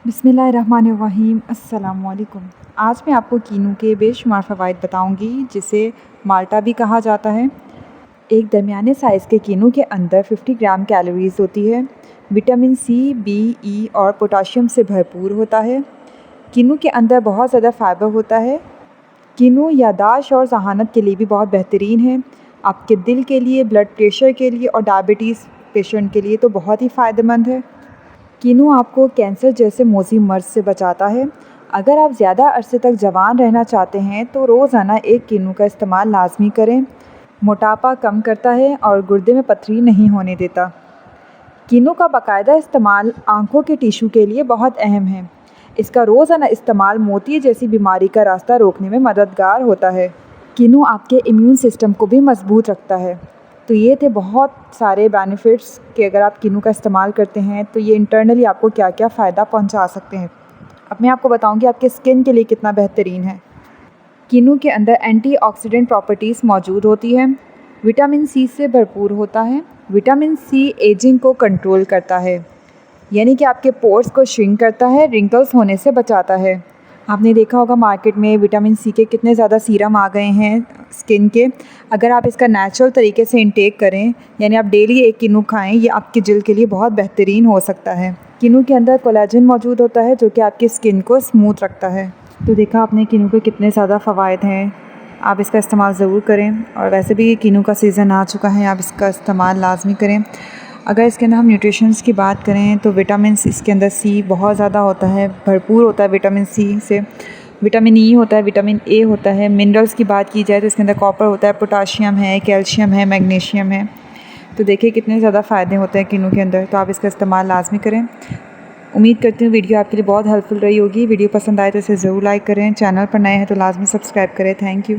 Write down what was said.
बिस्मिल्लाहिर्रहमानिर्रहीम। अस्सलामुअलैकुम। आज मैं आपको कीनू के बेशुमार फ़वाइद बताऊंगी, जिसे माल्टा भी कहा जाता है। एक दरमियाने साइज़ के कीनू के अंदर 50 ग्राम कैलोरीज़ होती है। विटामिन सी, बी, ई और पोटाशियम से भरपूर होता है। कीनू के अंदर बहुत ज़्यादा फ़ाइबर होता है। कीनू याददाश्त और ज़हानत के लिए भी बहुत बेहतरीन है। आपके दिल के लिए, ब्लड प्रेशर के लिए और डायबिटीज़ पेशेंट के लिए तो बहुत ही फ़ायदेमंद है। कीनू आपको कैंसर जैसे मोज़ी मर्ज़ से बचाता है। अगर आप ज़्यादा अरसे तक जवान रहना चाहते हैं तो रोज़ाना एक कीनू का इस्तेमाल लाजमी करें। मोटापा कम करता है और गुर्दे में पथरी नहीं होने देता। कीनू का बाकायदा इस्तेमाल आँखों के टिश्यू के लिए बहुत अहम है। इसका रोज़ाना इस्तेमाल मोती जैसी बीमारी का रास्ता रोकने में मददगार होता है। कीनू आपके इम्यून सिस्टम को भी मजबूत रखता है। तो ये थे बहुत सारे बेनिफिट्स कि अगर आप कीनू का इस्तेमाल करते हैं तो ये इंटरनली आपको क्या क्या फ़ायदा पहुंचा सकते हैं। अब मैं आपको बताऊंगी आपके स्किन के लिए कितना बेहतरीन है। कीनू के अंदर एंटीऑक्सीडेंट प्रॉपर्टीज़ मौजूद होती है। विटामिन सी से भरपूर होता है। विटामिन सी एजिंग को कंट्रोल करता है, यानी कि आपके पोर्स को श्रिंक करता है, रिंकल्स होने से बचाता है। आपने देखा होगा मार्केट में विटामिन सी के कितने ज़्यादा सीरम आ गए हैं स्किन के। अगर आप इसका नेचुरल तरीके से इंटेक करें, यानी आप डेली एक कीनू खाएं, ये आपकी जिल्द के लिए बहुत बेहतरीन हो सकता है। कीनू के अंदर कोलेजन मौजूद होता है जो कि आपकी स्किन को स्मूथ रखता है। तो देखा आपने कीनू के कितने ज़्यादा फ़वाइद हैं। आप इसका इस्तेमाल ज़रूर करें, और वैसे भी कीनू का सीज़न आ चुका है, आप इसका इस्तेमाल लाजमी करें। अगर इसके अंदर हम न्यूट्रिशंस की बात करें तो विटामिन इसके अंदर सी बहुत ज़्यादा होता है, भरपूर होता है विटामिन सी से। विटामिन ई होता है, विटामिन ए होता है। मिनरल्स की बात की जाए तो इसके अंदर कॉपर होता है, पोटाशियम है, कैल्शियम है, मैग्नीशियम है। तो देखिए कितने ज़्यादा फ़ायदे होते हैं कीनू के अंदर। तो आप इसका इस्तेमाल लाजमी करें। उम्मीद करती हूँ वीडियो आपके लिए बहुत हेल्पफुल रही होगी। वीडियो पसंद आए तो इसे ज़रूर लाइक करें। चैनल पर नए हैं तो लाजमी सब्सक्राइब करें। Thank you.